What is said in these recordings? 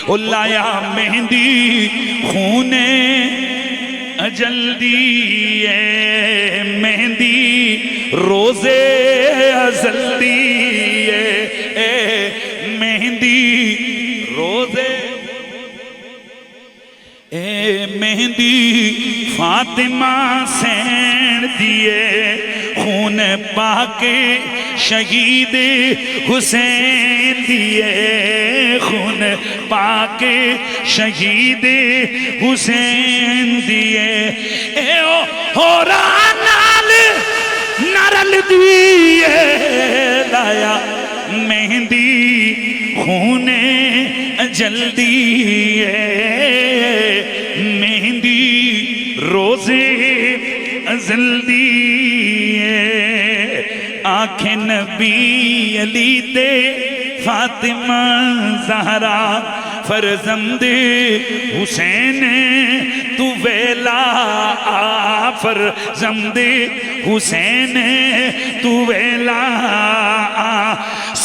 ओ लाया मेहंदी खूने जल्दी है मेहंदी रोजे जल्दी है मेहंदी रोजे मेहंदी फातिमा सैन दिए खून पाके शहीद हुसैन दिए खून पाके शहीद हुसैन दिए ए ओ हो रहा नाल नरल दिए लाया मेहंदी खूने जल्दी मेहंदी रोजे जल्दी आखे नबी अली ते फातिमा ज़हरा फरजंद हुसैन तू वेला फरजंद हुसैन तू वेला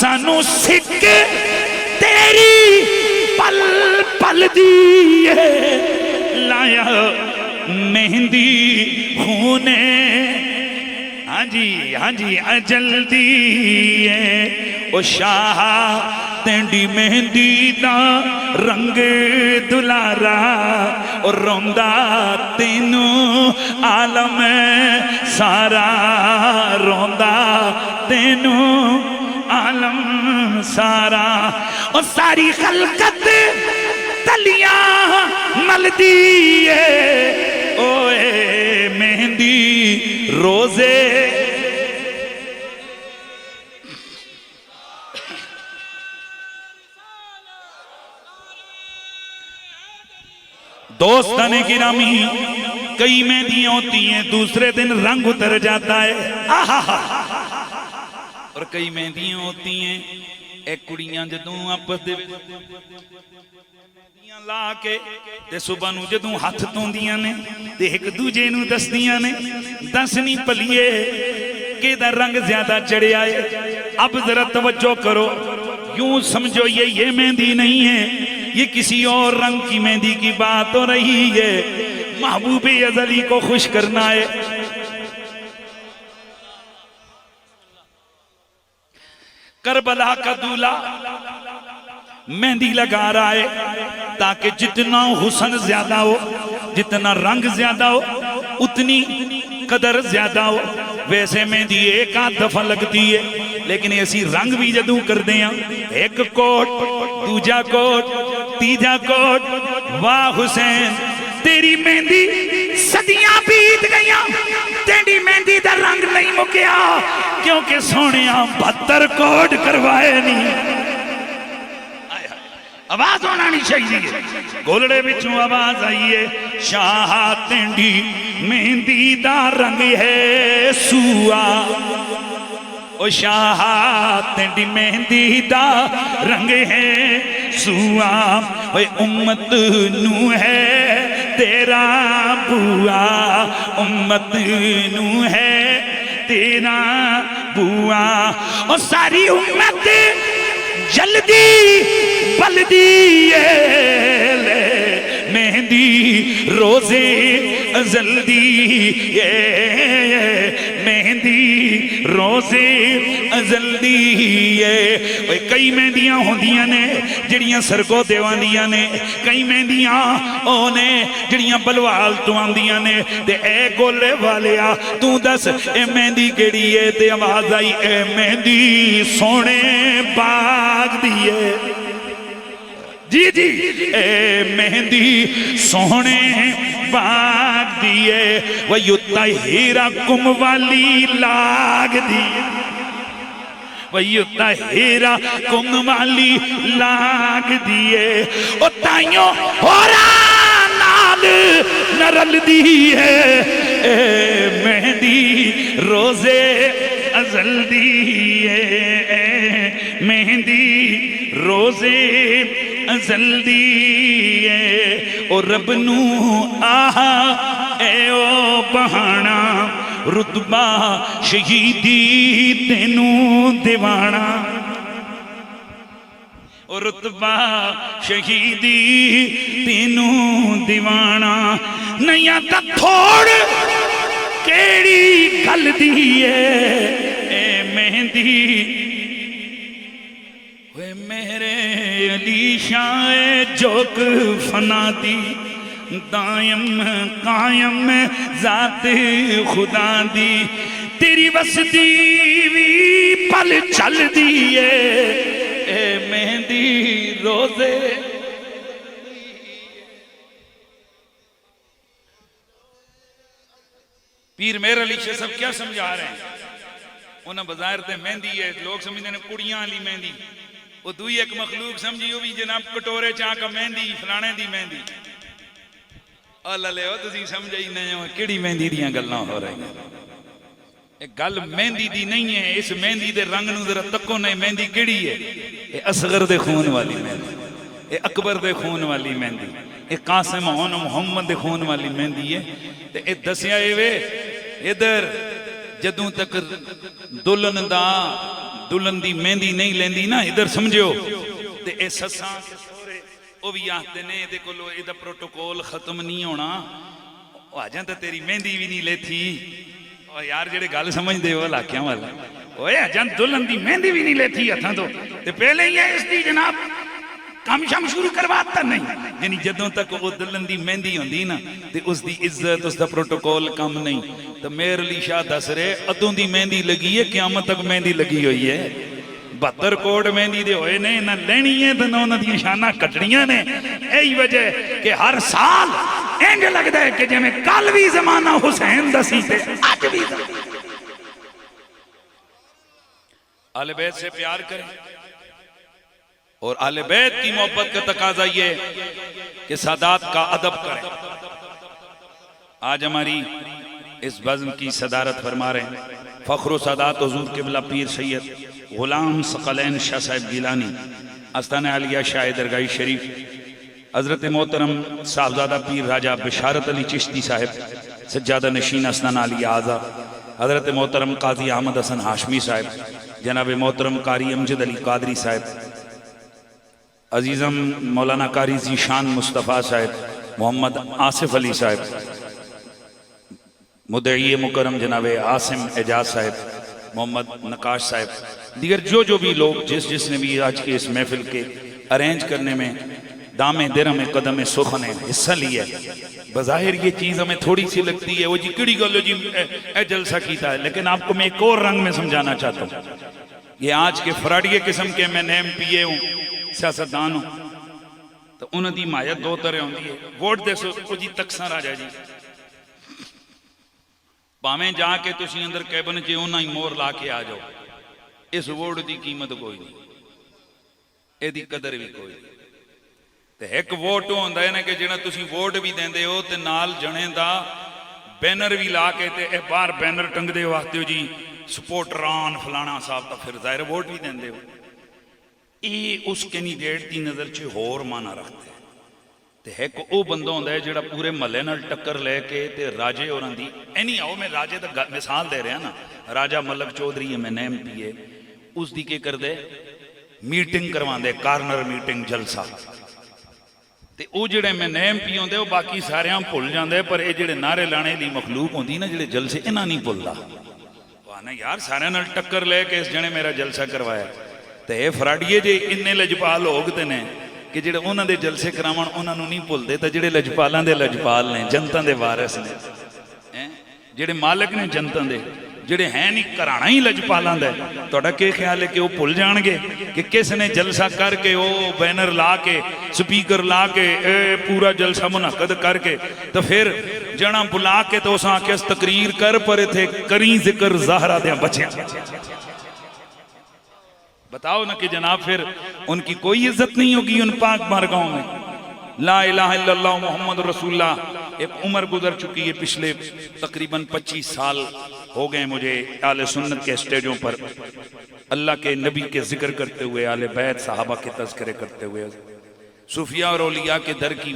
सानू सिक तेरी पल पल दिए लाया मेहंदी खूने हाँ जी जल्दी है ओ शाह तेंडी मेहंदी दा रंग दुलारा और रोंदा तेनू आलम सारा रोंदा तेनू आलम सारा और सारी खलकत तलियां मलदी है ओए मेहंदी रोजे दोस्ताने गिरामी कई मेहंदियां होती हैं दूसरे दिन रंग उतर जाता है और कई मेहंदियां होती हैं एक कुड़ियां जदों आपस दे ला के ते सुबह नूं जदों हथ धोंदियां ने ते एक दूजे नूं दसदियां ने दस नहीं भलिए केदा रंग ज्यादा चढ़िया है। अब जरा तवज्जो करो यूं समझो ये मेहंदी नहीं है ये किसी और रंग की मेहंदी की बात हो रही है। महबूबे अज़ली को खुश करना है। करबला का दूल्हा मेहंदी लगा रहा है ताकि जितना हुस्न ज्यादा हो जितना रंग ज्यादा हो उतनी कदर ज्यादा हो। वैसे मेहंदी एक आध दफा लगती है लेकिन ऐसी रंग भी जदू करते हैं एक कोट दूजा कोट तीजा कोट वाह हुसैन तेरी मेहंदी सदियां बीत गईयां तेरी मेहंदी दा रंग नहीं मुकिया क्योंकि सोने 72 कोट करवाए नहीं। आवाज होना नहीं चाहिए गोलड़े बिचों आवाज आई है शाह तेंडी मेहंदी दा रंग है सूआ ओ शाह तेंडी मेहंदी दा रंग है सूआ ओए उम्मत नू है तेरा बुआ उम्मत नू है तेरा बुआ ओ सारी उम्मत जल्दी बल्दी ले मेहंदी रोजे जल्दी मेहंदी रोजे जल्दी कई मेहंदियां होंदियां ने जिहड़ियां सरगो देवांदियां ने कई मेहंदियां ओ ने जिहड़ियां बलवाल तो आंदियां ने ते ए गोले वालिया तू दस ए मेहंदी केड़ी है ते आवाज आई ए मेहंदी सोने बाग दी है जी जी ए मेहंदी सोने बाग दिए वयुता हीरा कुम वाली लाग दी वयुता हीरा कुम वाली लाग दिए ओ ताइयों होरा नाल नरल दी है ए मेहंदी रोजे जल्दी है मेहंदी रोजे जल्दी ओ रब नू आहा ए ओ बहाना रुतबा शहीदी तेनू दिवाना ओ रुतबा शहीदी तेनू दीवाना नहीं आता थोड़ केड़ी गल दी ए मेहंदी वे मेरे अली शाह जोक फना दी दायम कायम जात खुदा दी तेरी वसदी भी पल चल दी ए मेहंदी रोजे पीर मेरे लिए सब क्या समझा रहे हैं उन्हें बाजार ते मेहंदी है लोग समझते हैं कुड़ियां वाली मेहंदी वो दुई एक मखलूक समझी वो भी जनाब कटोरे चा का मेहंदी फलाने दी मेहंदी तुम समझ ही नहीं हो कि मेहंदी दियां गल्लां हो रही एक गल मेहंदी दी नहीं है इस मेहंदी दे रंग नूं जरा तको नहीं मेहंदी केड़ी है ये असगर दे खून वाली मेहंदी ये अकबर दे खून वाली मेहंदी ये कासिम होन मुहम्मद दे खून वाली मेहंदी है ते ये दसिया वे इधर जदों तक दुल्हन दी मेहंदी नहीं लेंदी ना इधर समझो ते ए सस्सां वो भी आखते ने ये कोलो इहदा प्रोटोकॉल खत्म नहीं होना अजें तो तेरी मेहंदी भी नहीं लेती और यार जेड़े गल समझदे हो इलाकियां वाला ओए अजें दुल्हन दी मेहंदी भी नहीं लेती हथां तो ते पहले ही है इसदी जनाब काम शाम शुरू करवाता नहीं यानी जदों तक वो दुल्हन दी मेहंदी होंदी ना ते उसदी इज्जत उसका प्रोटोकॉल कम नहीं तो मेरे अली शाह दस रहे अदों दी मेहंदी लगी है क़यामत तक मेहंदी लगी हुई है 72 कोट मेहंदी दे होए ने ना लेनी है तो ना उन्हां दी शाना कटनियां ने यही वजह कि हर साल इंज लगता है कि जिवें कल भी जमाना हुसैन दा सी ते अज भी आले बैत से प्यार करें और आले बैत की मोहब्बत का तकाजा ये कि सादात का अदब करें। आज हमारी इस बज़्म की सदारत फरमा रहे हैं फख्र सादात हुज़ूर क़िबला पीर सैयद गुलाम सकलैन शाह साहिब गिलानी आस्ताना आलिया शाह दरगाही शरीफ हज़रत मोहतरम साहबजादा पीर राजा बिशारत अली चिश्ती साहिब सज्जादा नशीन आस्ताना आलिया आज़ा हज़रत मोहतरम काजी अहमद हसन हाशमी साहिब जनाब मोहतरम कारी अमजद अली कादरी साहिब अजीज़म मौलाना कारी ज़ीशान मुस्तफ़ा साहिब मोहम्मद आसिफ अली साहिब मुद्दई मुकरम जनाब आसिम एजाज साहिब मोहम्मद नकाश साहिब दीगर जो भी लोग जिसने भी आज के इस महफिल के अरेंज करने में दामे दिरम कदम सुखन हिस्सा लिया बज़ाहिर ये चीज़ हमें थोड़ी सी लगती है वो जी किड़ी गलो जी ए जलसा कीता है लेकिन आपको मैं एक और रंग में समझाना चाहता हूँ ये आज के फराडिये किस्म के मैं नेम पिए हूँ सियासतदान हो तो उन्होंने हिमायत दो तरह होती है वोट दसो जी तकसा राजा जी भावें जाके तुम अंदर कैबिन च उन्हें ही मोहर ला के आ जाओ इस वोट की कीमत कोई नहीं यदी कदर भी कोई नहीं तो एक वोट होंदा है ना कि जिहड़ा तुसीं वोट भी देंदे हो ते नाल जने दा बैनर भी ला के ते बाहर बैनर टंगदे हो आखते हो जी सपोर्टरान फलाना साहब तो फिर जाहिर वोट भी देंदे हो ये उस कैंडीडेट की नज़र च होर माना रखते हैं तो एक वो बंदा होंदा है जिहड़ा पूरे महल्ले नाल टक्कर लैके ते राजे होरां दी नहीं आओ मैं राजे दा मिसाल दे रहा ना राजा मलक चौधरी है मैं नेम पीए उसकी के करदे मीटिंग करवांदे कार्नर मीटिंग जलसा ते वो जिहड़े मैं नेम पी होंदे वो बाकी सारे भुल जाते पर ये जिहड़े नारे लाने ली मखलूक होंदी ना जिहड़े जलसे इन्हां नहीं भुलदा ना यार सारे नाल टक्कर लैके इस जने मेरा जलसा करवाया तो यह फराडिये जे इन्ने लजपाल होगते ने कि जिहड़े उन्होंने जलसे करावन उन्होंने नहीं भुलते तो जिहड़े लजपालों के लजपाल ने जनता के वारिस ने जिहड़े मालिक ने जनता के जिहड़े हैं नहीं घराना ही लजपालों का तुहाडा क्या ख्याल है कि वह भुल जाएंगे कि किस ने जलसा करके वो बैनर ला के स्पीकर ला के पूरा जलसा मुनक्कद करके तो फिर जना बुला के तो उस आख्या तकरीर कर पर इत्थे करी जिक्र ज़हरा दे बच्चियां बताओ ना कि जनाब फिर उनकी कोई इज्जत नहीं होगी उन पाक बारगाहों में। ला इलाहा इल्लल्लाह मोहम्मद रसूलुल्लाह एक उम्र गुजर चुकी है पिछले तकरीबन 25 साल हो गए मुझे आले सुन्नत के स्टेजों पर अल्लाह के नबी के जिक्र करते हुए आले बैत साहबा के तज़किरे करते हुए सूफिया और औलिया के दर की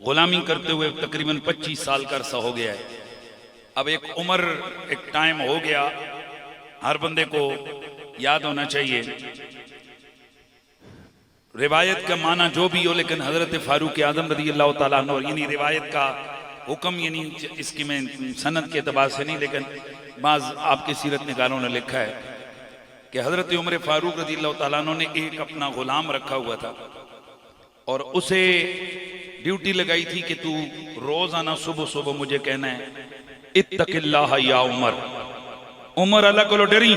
गुलामी करते हुए तकरीबन 25 साल का अरसा हो गया है। अब एक उम्र एक टाइम हो गया हर बंदे को याद होना चाहिए रिवायत का माना जो भी हो, लेकिन हजरत फारूक आजम रज़ी अल्लाह ताला अन्हु, यानी रिवायत का हुक्म, यानी इसकी मैं सनद के एतबार से नहीं, लेकिन बाज़ आपके सीरत निगारों ने लिखा है कि हजरत उमर फारूक रज़ी अल्लाह ताला अन्हु ने एक अपना गुलाम रखा हुआ था और उसे ड्यूटी लगाई थी कि तू रोजाना सुबह सुबह मुझे कहना है इत्तकिल्लाह या उमर, उमर अल्लाह को डरी।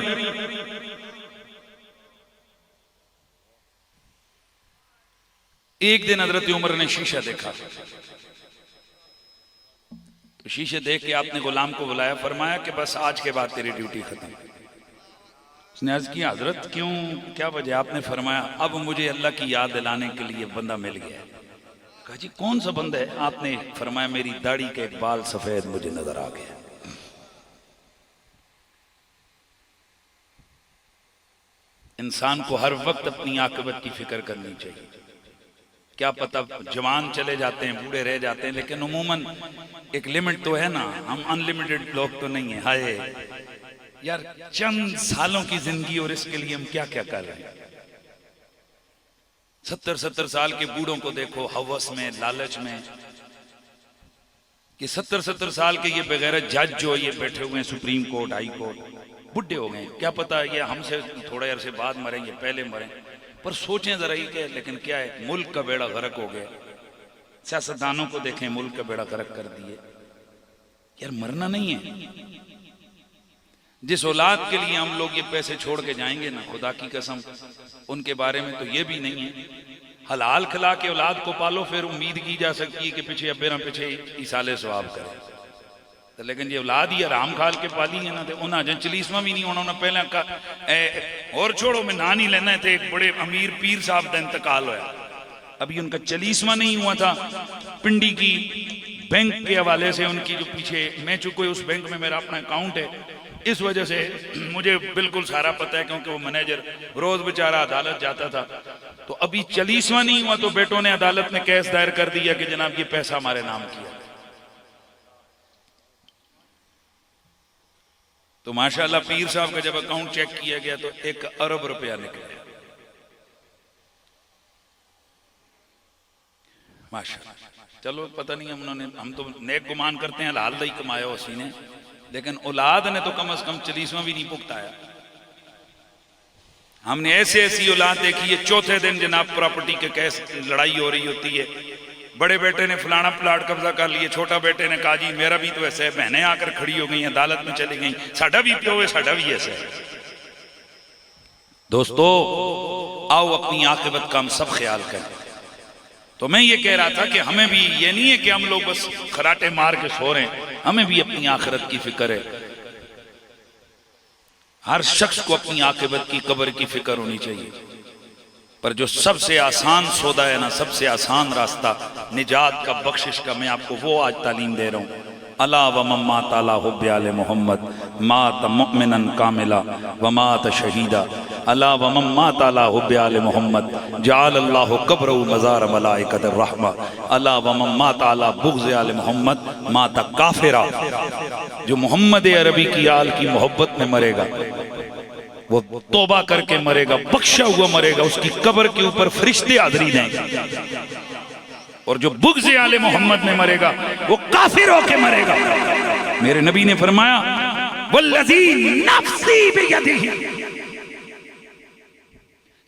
एक दिन हजरत उमर ने शीशा देखा, तो शीशे देख के आपने गुलाम को बुलाया, फरमाया कि बस आज के बाद तेरी ड्यूटी खत्म। उसने अर्ज किया हजरत क्यों, क्या वजह? आपने फरमाया अब मुझे अल्लाह की याद दिलाने के लिए बंदा मिल गया। कहा जी कौन सा बंदा है? आपने फरमाया मेरी दाढ़ी के बाल सफेद मुझे नजर आ गया। इंसान को हर वक्त अपनी आकबत की फिक्र करनी चाहिए। क्या पता जवान चले जाते हैं, बूढ़े रह जाते हैं, लेकिन उमूमन एक लिमिट तो है ना, हम अनलिमिटेड लोग तो नहीं है। हाय यार, चंद सालों की जिंदगी और इसके लिए हम क्या क्या कर रहे हैं। 70-70 साल के बूढ़ों को देखो हवस में, लालच में, कि 70-70 साल के ये बगैर जज जो ये बैठे हुए हैं सुप्रीम कोर्ट, हाई कोर्ट, बुढ़े हो गए। क्या पता ये हमसे थोड़े अरसे बाद मरेंगे, पहले मरें, पर सोचें जरा ही के। लेकिन क्या है, मुल्क का बेड़ा गर्क हो गया। सियासतदानों को देखें, मुल्क का बेड़ा गर्क कर दिए। यार मरना नहीं है। जिस औलाद के लिए हम लोग ये पैसे छोड़ के जाएंगे ना, खुदा की कसम उनके बारे में तो ये भी नहीं है। हलाल खिला के औलाद को पालो, फिर उम्मीद की जा सकती है कि पीछे अबेरा पीछे इसाले सवाब करे। तो लेकिन ये औलाद ही आराम खाल के पाली है ना, तो उन्हें अजय चलीसवा भी नहीं होना। उन्हें पहले का और छोड़ो, मैं ना नहीं लेना थे। एक बड़े अमीर पीर साहब का इंतकाल हुआ, अभी उनका चलीसवा नहीं हुआ था। पिंडी की बैंक के हवाले से उनकी जो पीछे, मैं चूंकि उस बैंक में मेरा अपना अकाउंट है, इस वजह से मुझे बिल्कुल सारा पता है, क्योंकि वो मैनेजर रोज बेचारा अदालत जाता था। तो अभी चलीसवा नहीं हुआ तो बेटों ने अदालत में केस दायर कर दिया कि जनाब ये पैसा हमारे नाम किया। तो माशाल्लाह पीर साहब का जब अकाउंट चेक किया गया तो 1 अरब रुपया निकला। माशाल्लाह, चलो पता नहीं हम तो नेक गुमान करते हैं हलाल ही कमाया उसी ने, लेकिन औलाद ने तो कम से कम चलीसवां भी नहीं भुगताया। हमने ऐसे ऐसी औलाद देखी है, चौथे दिन जनाब प्रॉपर्टी के केस लड़ाई हो रही होती है। बड़े बेटे ने फलाना प्लाट कब्जा कर लिए, छोटा बेटे ने कहा जी मेरा भी तो ऐसा है, बहनें आकर खड़ी हो गई, अदालत में चली गई, साडा भी प्यो है, साडा भी ऐसा है। दोस्तों आओ अपनी आखिरत का हम सब ख्याल करें। तो मैं ये कह रहा था कि हमें भी ये नहीं है कि हम लोग बस खराटे मार के सो रहे हैं, हमें भी अपनी आखिरत की फिक्र है। हर शख्स को अपनी आखिरत की कब्र की फिक्र होनी चाहिए। पर जो सबसे आसान सौदा है ना, सबसे आसान रास्ता निजात का, बख्शिश का, मैं आपको वो आज तालीम दे रहा हूँ। अला व मम्मा ताला हुब्बे आले मोहम्मद मात मुमिनन कामिला व मात शहीदा। अला व मम्मा ताला हुब्बे आले मोहम्मद जाल अल्लाहु कब्रहु मज़ार मलाइकतिर रहमा। अला व मम्मा ताला बुग़्ज़ आले मोहम्मद माता काफिरा। जो मोहम्मद अरबी की आल की मोहब्बत में मरेगा वो तौबा करके मरेगा, बख्शा हुआ मरेगा, उसकी कब्र के ऊपर फरिश्ते हाज़री देंगे। और जो बुग़्ज़ आले मोहम्मद में मरेगा वो काफिर होके मरेगा। मेरे नबी ने फरमाया वल्लज़ी नफ्सी बियदिही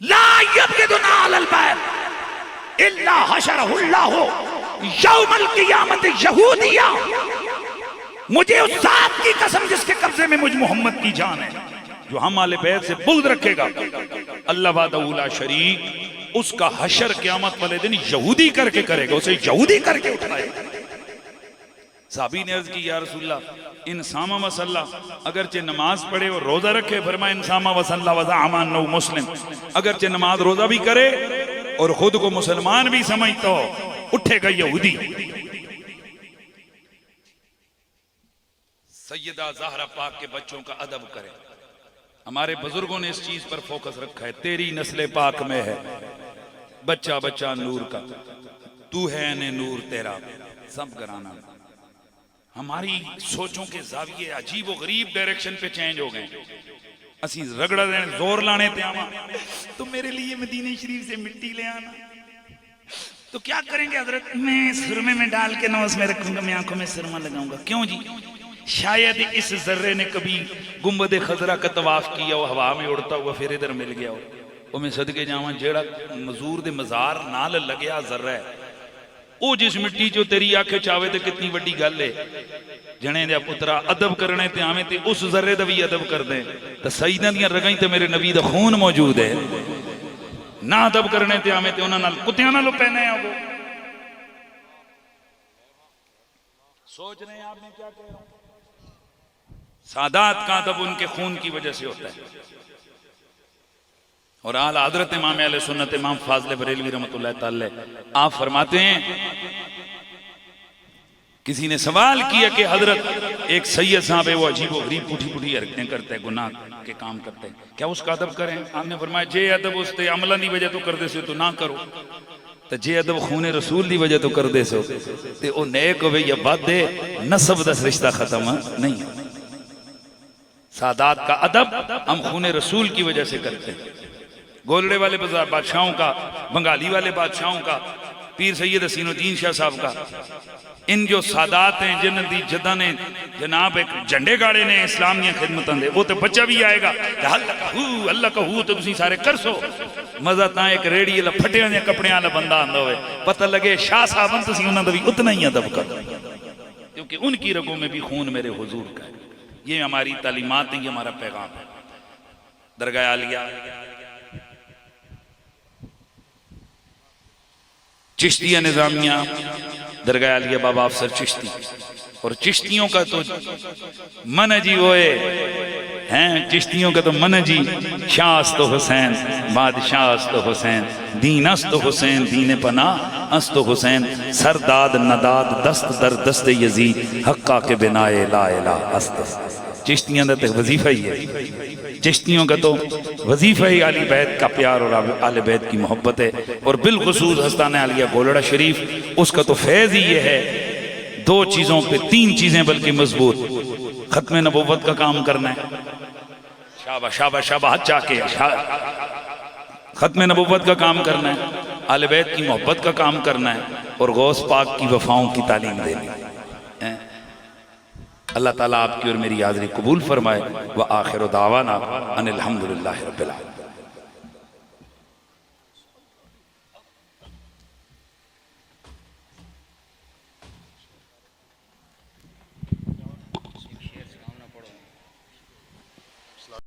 ला यब्गिदुना अलल बैत इल्ला हशरहुल्लाहु यौमल क़ियामत यहूदिया। मुझे उस ज़ात की कसम जिसके कब्जे में मुझ मोहम्मद की जान है, जो हम आले बैत से बुग़्ज़ रखेगा, अल्लाह वहदहु ला शरीक, उसका हशर क़यामत वाले दिन यहूदी करके करेगा, उसे यहूदी करके उठाएगा। साहबी ने अर्ज़ की या रसूलल्लाह इंसामा वसल्ला, अगरचे नमाज पढ़े और रोजा रखे, फरमाया इंसामा वसल्ला वज़अमा अन्नहु मुस्लिम, अगरचे नमाज रोजा भी करे और खुद को मुसलमान भी समझता हो, उठेगा यहूदी। सैयदा ज़हरा पाक के बच्चों का अदब करें। हमारे बुजुर्गों ने इस चीज पर फोकस रखा है, तेरी नस्ल पाक में है बच्चा बच्चा नूर का, तू है ने नूर तेरा सब घराना। हमारी सोचों के जाविये अजीब व गरीब डायरेक्शन पे चेंज हो गए। असी रगड़ा देने जोर लाने ते आवा तो मेरे लिए मदीने शरीफ से मिट्टी ले आना। तो क्या करेंगे हजरत, मैं सुरमे में डाल के नौज में रखूंगा, मैं आंखों में सुरमा लगाऊंगा। क्यों जी? शायद इस जर्रे ने कभी गुंबद खजरा का तवाफ किया हो, हवा में उड़ता हुआ फिर इधर मिल गया हो। वो मैं सदके जावा जेड़ा मजूर दे मजार नाल लगया जर्रा है, वो जिस मिट्टी चो तेरी आखे चावे तो कितनी वड्डी गल है। जने दे पुत्रा अदब करने ते आवे ते उस जर्रे दा भी अदब कर दे तो सईदां दियां रगां ते मेरे नबी दा खून मौजूद है। ना अदब करने ते आवे ते उन्हां नाल कुत्तियां नालों पहने आ। वो सोच रहे हैं आप मैं क्या कह रहा हूं? सादात का अदब उनके खून की वजह से होता है। और आला हजरत इमाम अहले सुन्नत इमाम फाज़िल बरेलवी रहमतुल्लाह तआला आप फरमाते हैं, किसी ने सवाल किया कि हजरत एक सैयद साहब है, वो अजीब व गरीब पुठी पुठी हरकतें करते हैं, गुनाह के काम करते हैं, क्या उसका अदब करें? आपने फरमाया जे अदब उसते अमला की वजह तो कर दे सो तो ना करो, तो जे अदब खूने रसूल की वजह तो कर दे सो ते ओ नेक होवे या बद है, नसब दा रिश्ता खत्म नहीं। सादात का अदब हम खूने रसूल की वजह से करते हैं। गोलड़े वाले बादशाहों का, बंगाली वाले बादशाहों का, पीर सैयद हसीनुद्दीन शाह साहब का, इन जो सादात हैं जिन दी जदा ने जनाब एक झंडे गाड़े ने इस्लाम दी खिदमतां दे, वो तो बच्चा भी आएगा अल्लाह कहू तो तुसीं सारे कर सो। मजा ता एक रेड़ी वाला फटियां दे कपड़ियां वाला बंदा आंदा होवे, पता लगे शाह साहब तुसीं उन्हां दा भी उतना ही अदब करो, क्योंकि उनकी रगों में भी खून मेरे हुजूर का है। ये हमारी तालीमात है, ये हमारा पैगाम है। दरगाह आलिया चिश्तिया निजामिया, दरगाह आलिया बाबा अफसर चिश्ती, और चिश्तियों का तो मन जी वो हैं, चिश्तियों का तो मन जी शाह तो हुसैन, बादशाह तो हुसैन, दीन तो हुसैन, दीन पना तो हुसैन, सरदाद नदाद दस्त दर दस्त यजीद हक्का के बिनाए ला इलाहा अस्त। चिश्तियों का तो वजीफा ही है, चिश्तियों का तो वजीफा ही आली बैत का प्यार और आले बैत की मोहब्बत है। और बिलखुसूस हस्ताना आलिया गोलड़ा शरीफ, उसका तो फैज़ ही ये है, दो चीज़ों पे, तीन चीज़ें बल्कि मजबूत, खत्म नबुव्वत का काम करना है, शाबा शाबा शाबा हाथ चाके, खत्म नबुव्वत का काम करना है, आले बैत की मोहब्बत का काम करना है, और गौस पाक की वफाओं की तालीम देनी है। अल्लाह ताला आपकी और मेरी हाज़िरी कबूल फरमाए। व आखिर दावाना अनिल हम्दुलिल्लाहि रब्बिल आलमीन।